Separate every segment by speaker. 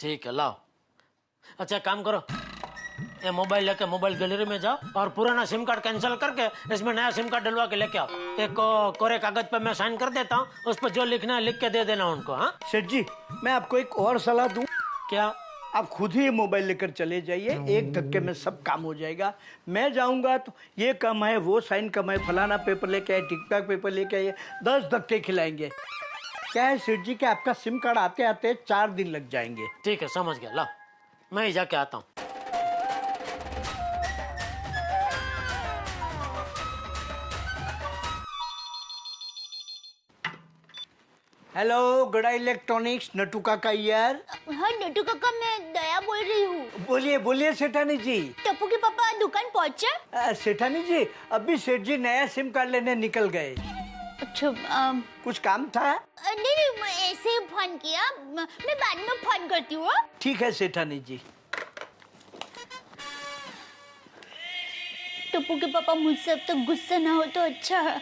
Speaker 1: ठीक है लाओ। अच्छा काम करो, ये मोबाइल लेके मोबाइल गैलरी में जाओ और पुराना सिम कार्ड कैंसिल करके इसमें नया सिम कार्ड डलवा के लेके आओ। एक कोरे कागज पे मैं साइन कर देता हूँ, उस पर जो लिखना है लिख के दे देना उनको। हाँ
Speaker 2: सेठ जी, मैं आपको एक और सलाह दूं।
Speaker 1: क्या?
Speaker 2: आप खुद ही मोबाइल लेकर चले जाइए, एक धक्के में सब काम हो जाएगा। मैं जाऊंगा तो ये काम है, वो साइन कम है, फलाना पेपर लेके आए, टिक टाक पेपर लेके आइए, 10 धक्के खिलाएंगे। क्या है सेठ जी कि आपका सिम कार्ड आते आते 4 दिन लग जाएंगे।
Speaker 1: ठीक है समझ गया, लाओ मैं ही जाके आता हूँ।
Speaker 2: हेलो गड़ा इलेक्ट्रॉनिक्स, नटू काका यार।
Speaker 3: हाँ नटू काका, मैं दया बोल रही हूँ।
Speaker 2: बोलिए बोलिए सेठानी जी।
Speaker 3: टप्पू के पापा दुकान पहुँचे?
Speaker 2: सेठानी जी अभी सेठ जी नया सिम कार्ड लेने निकल गए।
Speaker 3: अच्छा
Speaker 2: कुछ काम था?
Speaker 3: नहीं नहीं, मैं ऐसे ही फोन किया, मैं बाद में फोन करती हूँ।
Speaker 2: ठीक है सेठानी जी।
Speaker 3: टप्पू के पापा मुझसे अब तक गुस्सा ना हो तो अच्छा है।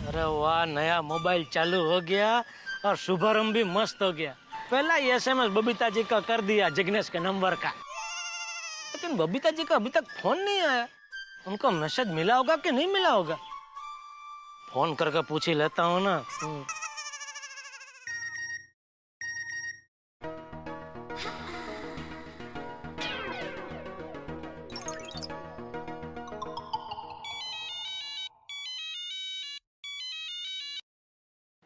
Speaker 1: अरे वाह, नया मोबाइल चालू हो गया और शुभारंभ भी मस्त हो गया। पहला ही SMS बबीता जी का कर दिया जिग्नेश के नंबर का, लेकिन बबीता जी का अभी तक फोन नहीं आया। उनको मैसेज मिला होगा कि नहीं मिला होगा, फोन करके पूछ ही लेता हूँ ना।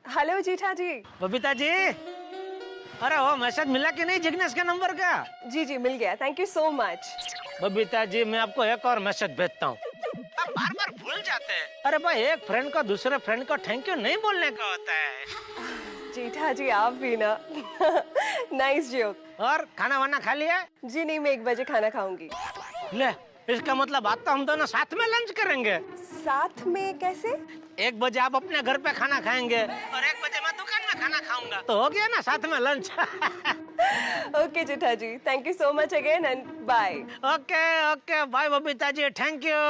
Speaker 4: हेलो जीठा जी।
Speaker 1: बबीता जी, अरे वो मैसेज मिला कि नहीं जिग्नेश के नंबर का?
Speaker 4: जी जी मिल गया, thank you so much.
Speaker 1: Babita ji मैं आपको एक और मैसेज भेजता हूँ, आप बार बार भूल जाते हैं। अरे भाई, एक फ्रेंड को दूसरे फ्रेंड को थैंक यू नहीं बोलने का होता है।
Speaker 4: जीठा जी आप भी ना। Nice joke.
Speaker 1: और खाना वाना खा लिया?
Speaker 4: जी नहीं, मैं 1 बजे खाना खाऊंगी।
Speaker 1: ले, इसका मतलब आज तो हम दोनों साथ में लंच करेंगे।
Speaker 4: साथ में कैसे?
Speaker 1: 1 बजे आप अपने घर पे खाना खाएंगे और 1 बजे मैं दुकान में खाना खाऊंगा, तो हो गया ना साथ में लंच।
Speaker 4: ओके जीठा ji, thank you so much again and bye.
Speaker 1: Okay okay bye Babita ji, thank you.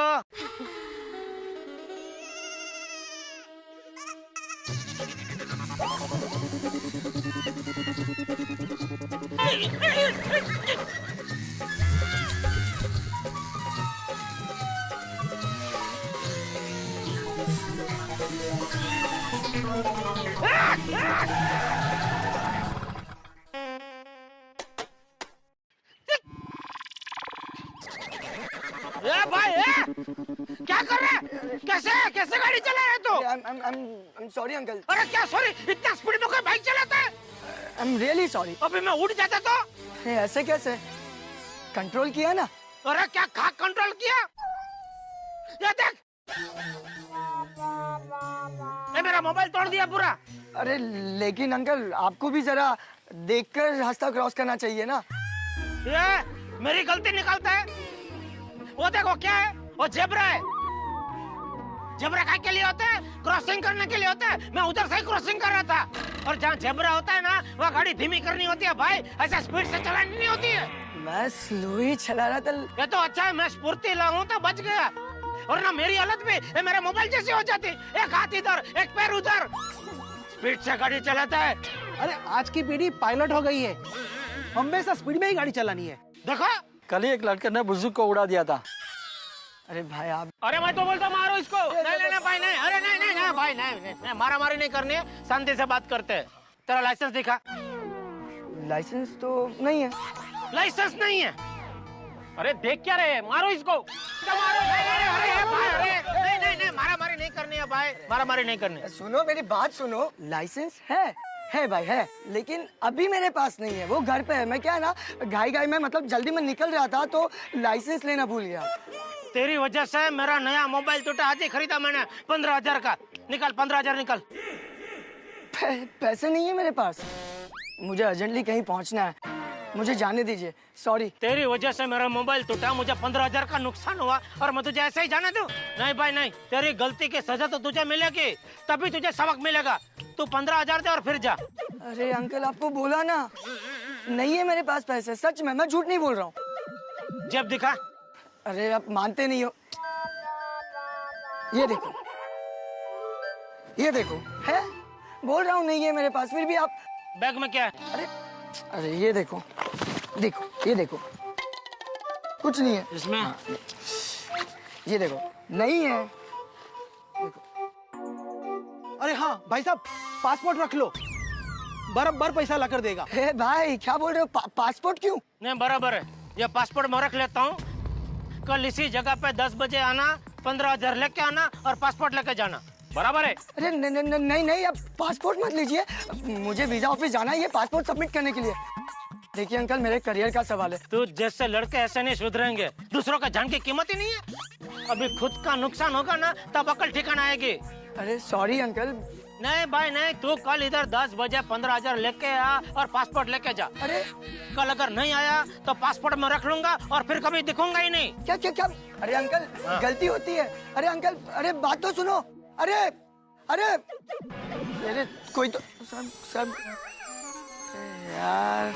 Speaker 1: भाई क्या कर रहे हैं? कैसे कैसे गाड़ी चला रहे तू?
Speaker 5: I'm sorry uncle.
Speaker 1: अरे क्या सॉरी, इतना स्पीड में कोई बाइक चलाता है?
Speaker 5: I'm really sorry।
Speaker 1: अभी मैं उड़ जाता तो?
Speaker 5: ऐसे कैसे? कंट्रोल किया ना।
Speaker 1: अरे क्या खा कंट्रोल किया? ये देख, ये मेरा मोबाइल तोड़ दिया पूरा।
Speaker 5: अरे लेकिन अंकल आपको भी जरा देखकर रास्ता क्रॉस करना चाहिए ना।
Speaker 1: ये मेरी गलती निकालता है? वो देखो क्या है, वो जेब्रा है। जेब्रा काय के लिए होता है? क्रॉसिंग करने के लिए होता है। मैं उधर से ही क्रॉसिंग कर रहा था, और जहाँ जेब्रा होता है ना, वहाँ गाड़ी धीमी करनी होती है भाई, ऐसा स्पीड से चलानी नहीं होती है।
Speaker 5: मैं स्लो ही चला रहा था।
Speaker 1: ये तो अच्छा है मैं स्फूर्ति लाऊं तो बच गया, और ना मेरी हालत भी ये मेरा मोबाइल जैसी हो जाती, एक हाथ इधर एक पैर उधर। स्पीड से गाड़ी चलाता है।
Speaker 6: अरे आज की पीढ़ी पायलट हो गई है, हमेशा स्पीड में ही गाड़ी चलानी है।
Speaker 1: देखो
Speaker 7: कल ही एक लड़के ने बुजुर्ग को उड़ा दिया था।
Speaker 5: अरे भाई आप।
Speaker 1: अरे मैं तो बोलता मारो इसको। नहीं भाई नहीं, अरे नहीं भाई नहीं, मारा मारी नहीं करनी है, शांति से बात करते हैं। तेरा लाइसेंस दिखा।
Speaker 5: लाइसेंस तो नहीं है।
Speaker 1: लाइसेंस नहीं है? अरे देख क्या रहे, मारो इसको। मारो। नहीं मारा मारी नहीं करनी है भाई, मारा मारी नहीं करनी।
Speaker 5: सुनो मेरी बात सुनो, लाइसेंस है भाई है, लेकिन अभी मेरे पास नहीं है, वो घर पे है। मैं क्या है ना घाई में मतलब जल्दी में निकल रहा था तो लाइसेंस लेना भूल गया।
Speaker 1: तेरी वजह से मेरा नया मोबाइल टूटा, आज ही खरीदा मैंने 15,000 का। निकल 15,000 निकल।
Speaker 5: पैसे नहीं है मेरे पास, मुझे अर्जेंटली कहीं पहुंचना है, मुझे जाने दीजिए। सॉरी।
Speaker 1: तेरी वजह से मेरा मोबाइल टूटा, मुझे 15,000 का नुकसान हुआ, और मैं तुझे ऐसे ही जाने दूं? नहीं भाई नहीं, तेरी गलती की सजा तो तुझे मिलेगी, तभी तुझे सबक मिलेगा। तू 15,000 दे और फिर जा।
Speaker 5: अरे अंकल आपको बोला ना, नहीं है मेरे पास पैसे, सच में, मैं झूठ नहीं बोल रहा हूँ।
Speaker 1: जेब दिखा।
Speaker 5: अरे आप मानते नहीं हो। ये देखो है, बोल रहा हूँ नहीं है मेरे पास, फिर भी आप।
Speaker 1: बैग में क्या है?
Speaker 5: अरे अरे ये देखो, देखो ये देखो, कुछ नहीं है
Speaker 1: इसमें
Speaker 5: ये देखो, नहीं है।
Speaker 6: अरे हाँ भाई साहब, पासपोर्ट रख लो, बराबर पैसा ला कर देगा।
Speaker 5: हे भाई क्या बोल रहे हो? पासपोर्ट क्यों?
Speaker 1: नहीं बराबर है, ये पासपोर्ट मैं रख लेता हूँ। कल इसी जगह पे 10 बजे आना, 15,000 लेके आना और पासपोर्ट लेके जाना, बराबर है?
Speaker 5: अरे नहीं नहीं, आप पासपोर्ट मत लीजिए, मुझे वीजा ऑफिस जाना है ये पासपोर्ट सबमिट करने के लिए। देखिए अंकल, मेरे करियर का सवाल है।
Speaker 1: तू जैसे लड़के ऐसे नहीं सुधरेंगे, दूसरों का जान की कीमत ही नहीं है। अभी खुद का नुकसान होगा ना तब अकल ठिकाना आएगी।
Speaker 5: अरे सॉरी अंकल।
Speaker 1: नहीं भाई नहीं, तू कल इधर 10 बजे 15,000 लेके आ और पासपोर्ट लेके जा।
Speaker 5: अरे
Speaker 1: कल अगर नहीं आया तो पासपोर्ट मैं रख लूंगा और फिर कभी दिखूंगा ही नहीं।
Speaker 5: क्या क्या क्या? अरे अंकल गलती होती है। अरे अंकल, अरे बात तो सुनो। अरे अरे अरे कोई तो सब यार।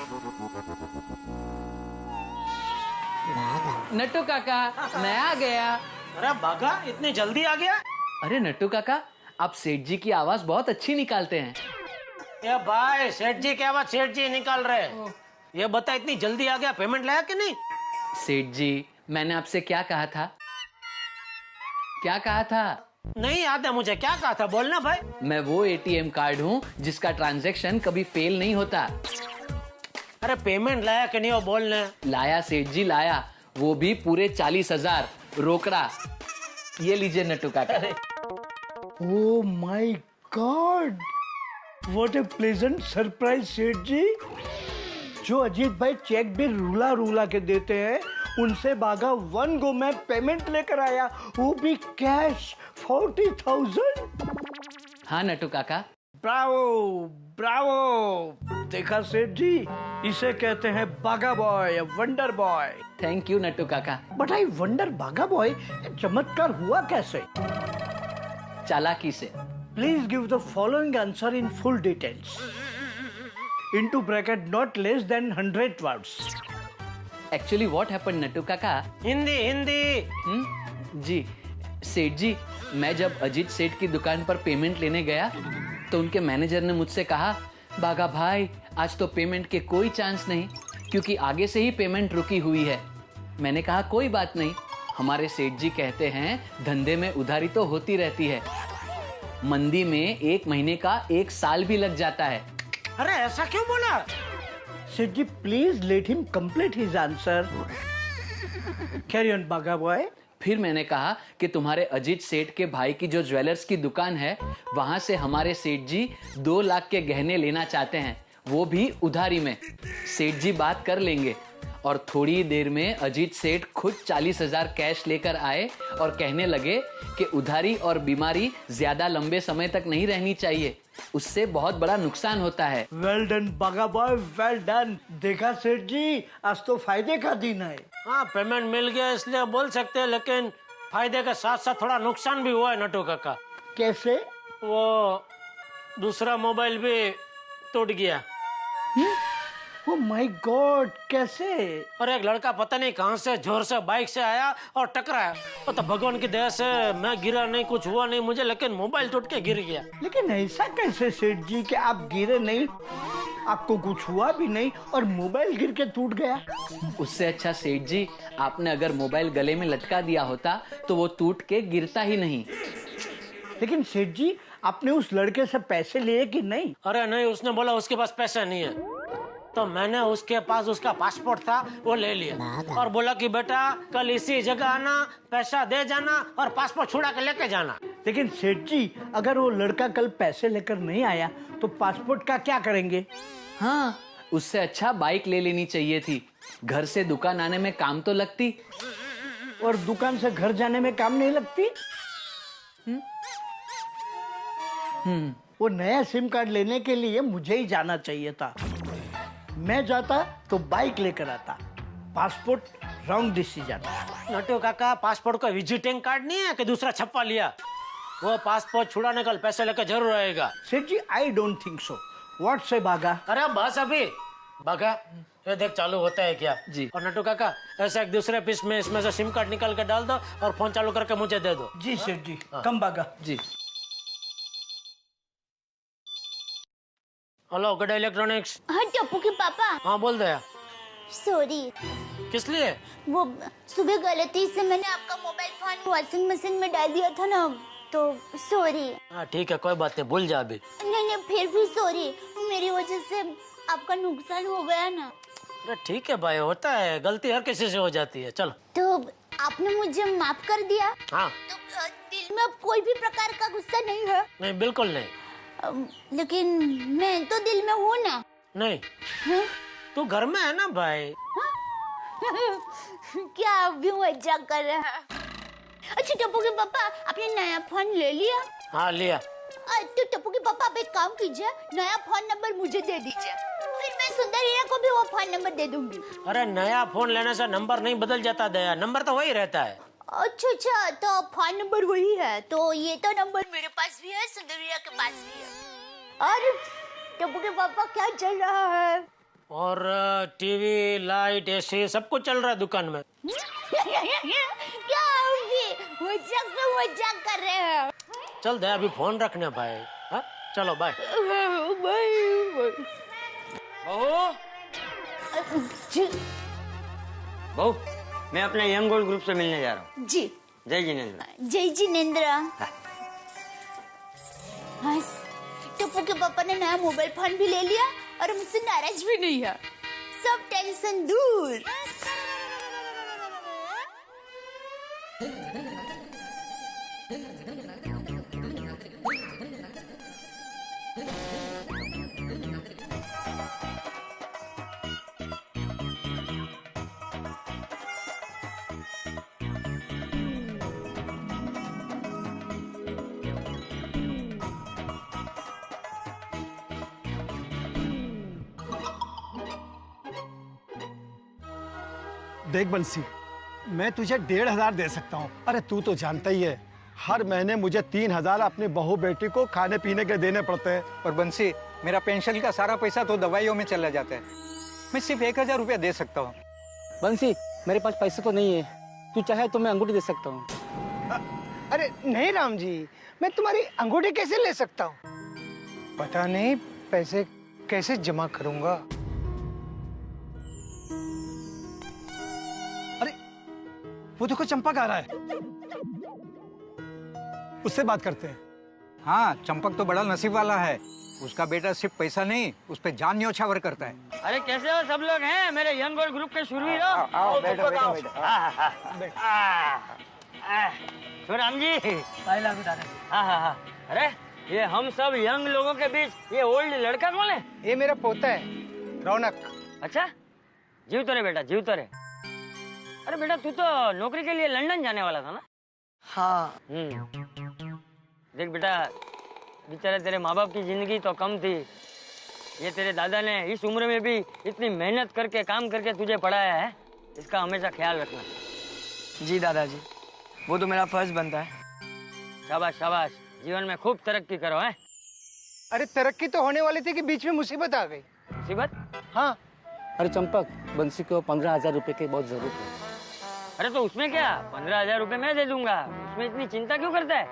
Speaker 8: नट्टू काका, मैं आ गया।
Speaker 1: अरे बागा, इतनी जल्दी आ गया?
Speaker 8: अरे नट्टू काका, आप सेठ जी की आवाज बहुत अच्छी निकालते हैं।
Speaker 1: ये भाई, सेठ जी की आवाज सेठ जी निकाल रहे। ये बता, इतनी जल्दी आ गया, पेमेंट लाया कि नहीं?
Speaker 8: सेठ जी, मैंने आपसे क्या कहा था? क्या कहा था?
Speaker 1: नहीं याद है मुझे, क्या कहा था, बोलना भाई।
Speaker 8: मैं वो एटीएम कार्ड हूँ जिसका ट्रांजैक्शन कभी फेल नहीं होता।
Speaker 1: अरे पेमेंट लाया कि नहीं वो बोलने।
Speaker 8: लाया सेठ जी, लाया, वो भी पूरे 40,000 रोकड़ा। ये लीजिए नट्टू काका।
Speaker 2: Oh my God! What a pleasant surprise, सेठ जी। जो अजीत भाई चेक भी रूला रूला के देते हैं, उनसे बागा 1 गो में पेमेंट लेकर आया, वो भी कैश 40,000।
Speaker 8: हाँ नट्टू काका।
Speaker 2: Bravo Bravo. देखा सेठ जी, इसे कहते हैं बागा boy, wonder boy.
Speaker 8: Thank you Nattu काका।
Speaker 2: बट आई वंडर बागा बॉय, चमत्कार हुआ कैसे?
Speaker 8: चालाकी से।
Speaker 2: Please give the following answer in full details. Into bracket not less than 100 words.
Speaker 8: Actually what happened Nattu काका?
Speaker 1: हिंदी हिंदी।
Speaker 8: जी सेठ जी, मैं जब अजीत सेठ की दुकान पर पेमेंट लेने गया तो उनके मैनेजर ने मुझसे कहा, बागा भाई आज तो पेमेंट के कोई चांस नहीं, क्योंकि आगे से ही पेमेंट रुकी हुई है। मैंने कहा कोई बात नहीं, हमारे सेठ जी कहते हैं धंधे में उधारी तो होती रहती है, मंदी में 1 महीने का 1 साल भी लग जाता है।
Speaker 1: अरे ऐसा क्यों बोला?
Speaker 2: Seth ji, please let him complete his answer. Carry on, Baga boy.
Speaker 8: फिर मैंने कहा कि तुम्हारे अजीत सेठ के भाई की जो ज्वेलर्स की दुकान है, वहां से हमारे सेठ जी 2 लाख के गहने लेना चाहते हैं, वो भी उधारी में। सेठ जी बात कर लेंगे। और थोड़ी देर में अजीत सेठ खुद 40,000 कैश लेकर आए और कहने लगे कि उधारी और बीमारी ज्यादा लंबे समय तक नहीं रहनी चाहिए, उससे बहुत बड़ा नुकसान होता है।
Speaker 2: Well done, Baga boy, well done. देखा सेठ जी, आज तो फायदे का दिन है।
Speaker 1: हाँ, पेमेंट मिल गया इसलिए बोल सकते हैं, लेकिन फायदे के साथ साथ थोड़ा नुकसान भी हुआ है नट्टू काका।
Speaker 2: कैसे?
Speaker 1: वो दूसरा मोबाइल भी टूट गया।
Speaker 2: Oh my God, कैसे?
Speaker 1: और एक लड़का पता नहीं कहां से जोर से बाइक से आया और टकराया। वो तो भगवान की दया से मैं गिरा नहीं, कुछ हुआ नहीं मुझे, लेकिन मोबाइल टूट के गिर गया।
Speaker 2: लेकिन ऐसा कैसे सेठ जी कि आप गिरे नहीं, आपको कुछ हुआ भी नहीं और मोबाइल गिर के टूट गया?
Speaker 8: उससे अच्छा सेठ जी, आपने अगर मोबाइल गले में लटका दिया होता तो वो टूट के गिरता ही नहीं।
Speaker 2: लेकिन सेठ जी, आपने उस लड़के से पैसे लिए कि नहीं?
Speaker 1: अरे नहीं, उसने बोला उसके पास पैसा नहीं है, तो मैंने उसके पास उसका पासपोर्ट था वो ले लिया और बोला कि बेटा कल इसी जगह आना, पैसा दे जाना और पासपोर्ट छुड़ा के लेके जाना।
Speaker 2: लेकिन सेठ जी, अगर वो लड़का कल पैसे लेकर नहीं आया तो पासपोर्ट का क्या करेंगे?
Speaker 8: हाँ, उससे अच्छा बाइक ले लेनी चाहिए थी, घर से दुकान आने में काम तो लगती।
Speaker 2: और दुकान से घर जाने में काम नहीं लगती? वो नया सिम कार्ड लेने के लिए मुझे ही जाना चाहिए था। मैं जाता तो बाइक लेकर आता। Passport wrong decision.
Speaker 1: नट्टू काका, पासपोर्ट का विजिटिंग कार्ड नहीं है कि दूसरा छप्पा लिया? वो पासपोर्ट छुड़ाने कल पैसे लेकर जरूर आएगा।
Speaker 2: Seth ji, I don't think so. What से बागा?
Speaker 1: अरे बस अभी बागा, ये देख चालू होता है क्या
Speaker 8: जी।
Speaker 1: और नट्टू काका, ऐसा एक दूसरे पीस में इसमें से सिम कार्ड निकाल के डाल दो और फोन चालू करके मुझे दे दो।
Speaker 2: जी सेठ जी, कम बागा।
Speaker 8: जी।
Speaker 1: हेलो गड इलेक्ट्रॉनिक्स।
Speaker 3: हाँ टप्पू के पापा,
Speaker 1: हाँ बोल दे।
Speaker 3: सॉरी,
Speaker 1: किस लिए?
Speaker 3: वो सुबह गलती से मैंने आपका मोबाइल फोन वॉशिंग मशीन में डाल दिया था ना, तो सॉरी।
Speaker 1: हाँ ठीक है, कोई बात नहीं, भूल जा अभी।
Speaker 3: नहीं फिर भी सॉरी, मेरी वजह से आपका नुकसान हो गया ना।
Speaker 1: अरे ठीक है भाई, होता है, गलती हर किसी से हो जाती है। चलो।
Speaker 3: तो आपने मुझे माफ कर दिया?
Speaker 1: हाँ।
Speaker 3: तो दिल में अब कोई भी प्रकार का गुस्सा नहीं है?
Speaker 1: नहीं, बिल्कुल नहीं।
Speaker 3: लेकिन मैं तो दिल में हूँ ना।
Speaker 1: नहीं,
Speaker 3: हाँ?
Speaker 1: तू घर में है ना भाई।
Speaker 3: क्या अभी मजाक कर रहा है? अच्छा टप्पू के पापा, आपने नया फोन ले लिया?
Speaker 1: हाँ लिया।
Speaker 3: तो टप्पू के पापा आप एक काम कीजिए, नया फोन नंबर मुझे दे दीजिए, फिर मैं सुंदर हीरा को भी वो फोन नंबर दे दूंगी।
Speaker 1: अरे नया फोन लेने से नंबर नहीं बदल जाता दया, नंबर तो वही रहता है।
Speaker 3: अच्छा, तो फोन नंबर वही है, तो ये तो नंबर मेरे पास भी है, सुंदर हीरा के पास भी है। और टप्पू के पापा क्या चल रहा है?
Speaker 1: और टीवी, लाइट, एसी सब कुछ चल रहा है दुकान में।
Speaker 3: क्या अभी मजाक कर रहे हैं?
Speaker 1: चल दया, अभी फोन रखने भाई। हाँ चलो बाय।
Speaker 9: बहू, मैं अपने यंग गोल्ड ग्रुप से मिलने जा रहा हूँ।
Speaker 3: जी।
Speaker 9: जय जिनेंद्र।
Speaker 3: जय जिनेंद्र। बस टप्पू के पापा ने नया मोबाइल फोन भी ले लिया और मुझसे नाराज भी नहीं है, सब टेंशन दूर।
Speaker 6: देख बंसी, मैं तुझे 1,500 दे सकता हूँ। अरे तू तो जानता ही है, हर महीने मुझे 3,000 अपनी बहू बेटी को खाने पीने के देने पड़ते हैं।
Speaker 10: और बंसी, मेरा पेंशन का सारा पैसा तो दवाइयों में चला जाता है। मैं सिर्फ 1,000 रुपया दे सकता हूँ।
Speaker 7: बंसी, मेरे पास पैसे तो नहीं है, तू चाहे तो मैं अंगूठी दे सकता हूँ।
Speaker 5: अरे नहीं राम जी, मैं तुम्हारी अंगूठी कैसे ले सकता हूँ? पता नहीं पैसे कैसे जमा करूंगा।
Speaker 6: अरे वो देखो चंपक आ रहा है, उससे बात करते हैं।
Speaker 10: हाँ, चंपक तो बड़ा नसीब वाला है। उसका बेटा सिर्फ पैसा नहीं, उस पे जान न्योछावर करता है।
Speaker 9: अरे कैसे हो सब लोग हैं मेरे यंग गोल्ड ग्रुप के शुरू ही हो।
Speaker 10: आओ, बैठो, बैठो, बैठो।
Speaker 9: तो राम जी। हाँ। अरे ये हम सब यंग लोगों के बीच ये ओल्ड लड़का कौन है?
Speaker 5: ये मेरा पोता है, रौनक।
Speaker 9: अच्छा, जीव तो रे बेटा, जीव तो रे। अरे बेटा, तू तो नौकरी के लिए लंदन जाने वाला था ना?
Speaker 5: हाँ।
Speaker 9: देख बेटा, बेचारे तेरे माँ बाप की जिंदगी तो कम थी, ये तेरे दादा ने इस उम्र में भी इतनी मेहनत करके काम करके तुझे पढ़ाया है, इसका हमेशा ख्याल रखना।
Speaker 5: जी दादाजी, वो तो मेरा फर्ज बनता है।
Speaker 9: शाबाश शाबाश, जीवन में खूब तरक्की करो। है
Speaker 5: अरे तरक्की तो होने वाली थी कि बीच में मुसीबत आ गई।
Speaker 9: मुसीबत?
Speaker 5: हाँ।
Speaker 7: अरे चंपक, बंसी को 15,000 रुपए की बहुत जरूरत है।
Speaker 9: अरे तो उसमें क्या, 15,000 रुपए मैं दे दूंगा, उसमें इतनी चिंता क्यों करता है?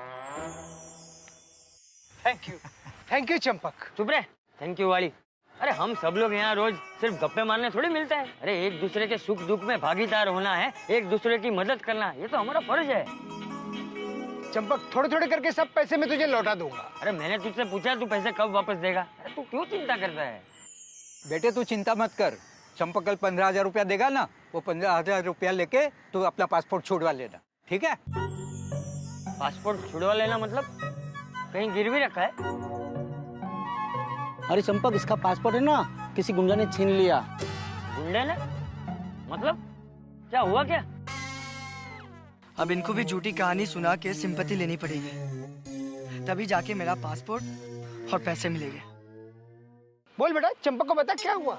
Speaker 5: Thank you Champak.
Speaker 9: चुप रहे, थैंक यू वाली। अरे हम सब लोग यहाँ रोज सिर्फ गप्पे मारने थोड़ी मिलते हैं। अरे एक दूसरे के सुख दुख में भागीदार होना है, एक दूसरे की मदद करना, ये तो हमारा फर्ज है।
Speaker 5: चंपक, थोड़े थोड़े करके सब पैसे मैं तुझे लौटा दूंगा।
Speaker 9: अरे मैंने तुझसे पूछा तू पैसे कब वापस देगा? अरे तू क्यों चिंता करता है?
Speaker 10: बेटे तू चिंता मत कर, चंपक कल 15,000 रुपया देगा ना, वो 15,000 रुपया लेके तू अपना पासपोर्ट छुड़वा लेना, ठीक है?
Speaker 9: पासपोर्ट छुड़वा लेना मतलब कहीं गिरवी रखा है?
Speaker 7: अरे चंपक, इसका पासपोर्ट है ना, किसी गुंडा ने छीन लिया।
Speaker 9: गुंडे ने? मतलब क्या हुआ क्या?
Speaker 5: अब इनको भी झूठी कहानी सुना के सिंपैथी लेनी पड़ेगी, तभी जाके मेरा पासपोर्ट और पैसे मिलेंगे। बोल बेटा, चंपक को बता क्या हुआ।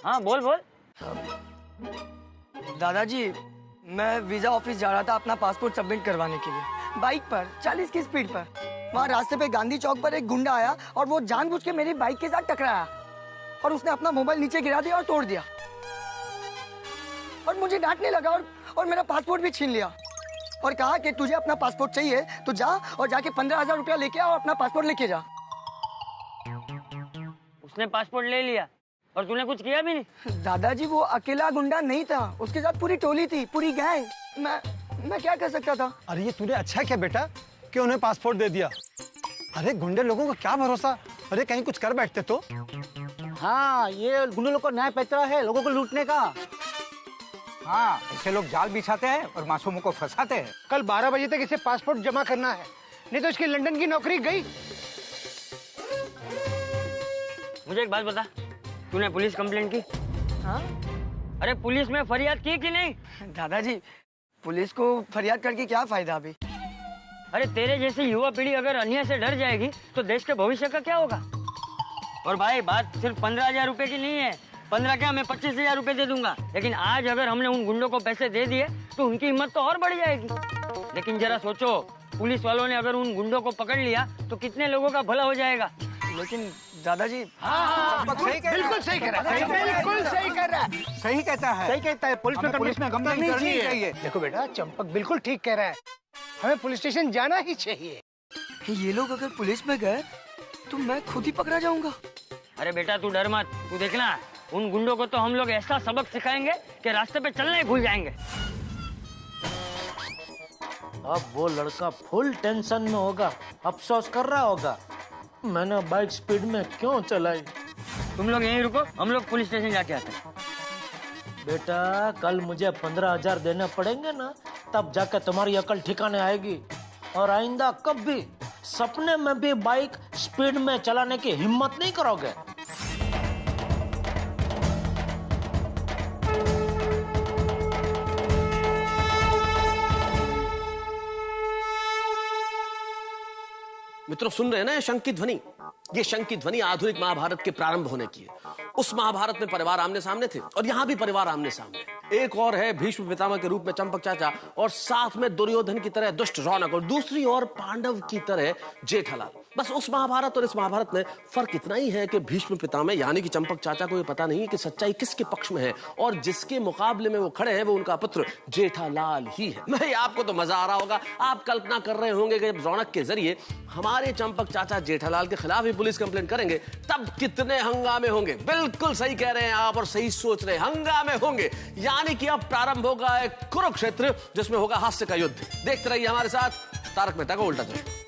Speaker 9: हाँ बोल बोल।
Speaker 5: दादाजी, मैं वीजा ऑफिस जा रहा था अपना पासपोर्ट सबमिट करवाने के लिए, बाइक पर 40 की स्पीड पर। वहाँ रास्ते पे गांधी चौक पर एक गुंडा आया और वो जानबूझ के मेरी बाइक के साथ टकराया और उसने अपना मोबाइल नीचे गिरा दिया और तोड़ दिया और मुझे डांटने लगा और मेरा पासपोर्ट भी छीन लिया और कहा कि तुझे अपना पासपोर्ट चाहिए तो जा और जाके 15,000 रुपया लेके आ और अपना पासपोर्ट लेके जा।
Speaker 9: उसने पासपोर्ट ले लिया और तूने कुछ किया भी नहीं।
Speaker 5: दादाजी वो अकेला गुंडा नहीं था, उसके साथ पूरी टोली थी, पूरी गैंग। मैं क्या कर सकता था?
Speaker 6: अरे ये तूने अच्छा किया बेटा कि उन्हें पासपोर्ट दे दिया। अरे गुंडे लोगों का क्या भरोसा, अरे कहीं कुछ कर बैठते तो।
Speaker 7: हाँ, ये गुंडे लोग को न्याय पैतरा है लोगों को लूटने का।
Speaker 10: हाँ, ऐसे लोग जाल बिछाते हैं और मासूमों को फंसाते हैं।
Speaker 11: कल 12 बजे तक इसे पासपोर्ट जमा करना है, नहीं तो इसकी लंदन की नौकरी गई।
Speaker 9: मुझे एक बात बता, तूने पुलिस कंप्लेंट की?
Speaker 5: हाँ?
Speaker 9: अरे पुलिस में फरियाद की कि नहीं?
Speaker 5: दादाजी पुलिस को फरियाद करके क्या फायदा अभी?
Speaker 9: अरे तेरे जैसी युवा पीढ़ी अगर अन्याय से डर जाएगी तो देश के भविष्य का क्या होगा? और भाई बात सिर्फ 15,000 रुपए की नहीं है, 15 क्या मैं 25,000 रुपए दे दूंगा। लेकिन आज अगर हमने उन गुंडों को पैसे दे दिए तो उनकी हिम्मत तो और बढ़ जाएगी। लेकिन जरा सोचो, पुलिस वालों ने अगर उन गुंडों को पकड़ लिया तो कितने लोगों का भला हो जाएगा।
Speaker 5: लेकिन दादाजी
Speaker 11: बिल्कुल सही कह रहा है, बिल्कुल सही कर रहा है।
Speaker 10: सही कहता है,
Speaker 11: सही कहता है, पुलिस में कंप्लेंट करनी चाहिए। देखो बेटा, चंपक बिल्कुल ठीक कह रहा है, हमें पुलिस स्टेशन जाना ही चाहिए।
Speaker 5: ये लोग अगर पुलिस में गए तो मैं खुद ही पकड़ा जाऊंगा।
Speaker 9: अरे बेटा तू डर मत, तू देखना उन गुंडों को तो हम लोग ऐसा सबक सिखाएंगे कि रास्ते पे चलना ही भूल जाएंगे।
Speaker 1: अब वो लड़का फुल टेंशन में होगा, अफसोस कर रहा होगा मैंने बाइक स्पीड में क्यों चलाई।
Speaker 9: तुम लोग यहीं रुको, हम लोग पुलिस स्टेशन जाके आते हैं।
Speaker 1: बेटा कल मुझे 15,000 देने पड़ेंगे ना, तब जाकर तुम्हारी अकल ठिकाने आएगी। और आइंदा कभी सपने में भी बाइक स्पीड में चलाने की हिम्मत नहीं करोगे।
Speaker 12: मित्रों सुन रहे हैं ना ये शंख की ध्वनि? ये शंख की ध्वनि आधुनिक महाभारत के प्रारंभ होने की है। उस महाभारत में परिवार आमने सामने थे और यहां भी परिवार आमने सामने। एक और है भीष्म पितामह के रूप में चंपक चाचा, और साथ में दुर्योधन की तरह दुष्ट रौनक, और दूसरी ओर पांडव की तरह जेठालाल। बस उस महाभारत और इस महाभारत में फर्क इतना ही है कि भीष्म पितामह यानी कि चंपक चाचा को ये पता नहीं कि सच्चाई किसके पक्ष में है, और जिसके मुकाबले में वो खड़े हैं वो उनका पुत्र जेठालाल ही है। नहीं आपको तो मजा आ रहा होगा, आप कल्पना कर रहे होंगे कि जब रौनक के जरिए हमारे चंपक चाचा जेठालाल के खिलाफ ही पुलिस कंप्लेंट करेंगे तब कितने हंगामे होंगे। बिल्कुल सही कह रहे हैं आप और सही सोच रहे हैं, हंगामे होंगे। यानी कि अब प्रारंभ होगा एक कुरुक्षेत्र जिसमें होगा हास्य का युद्ध। देखते रहिए हमारे साथ तारक मेहता का उल्टा चश्मा।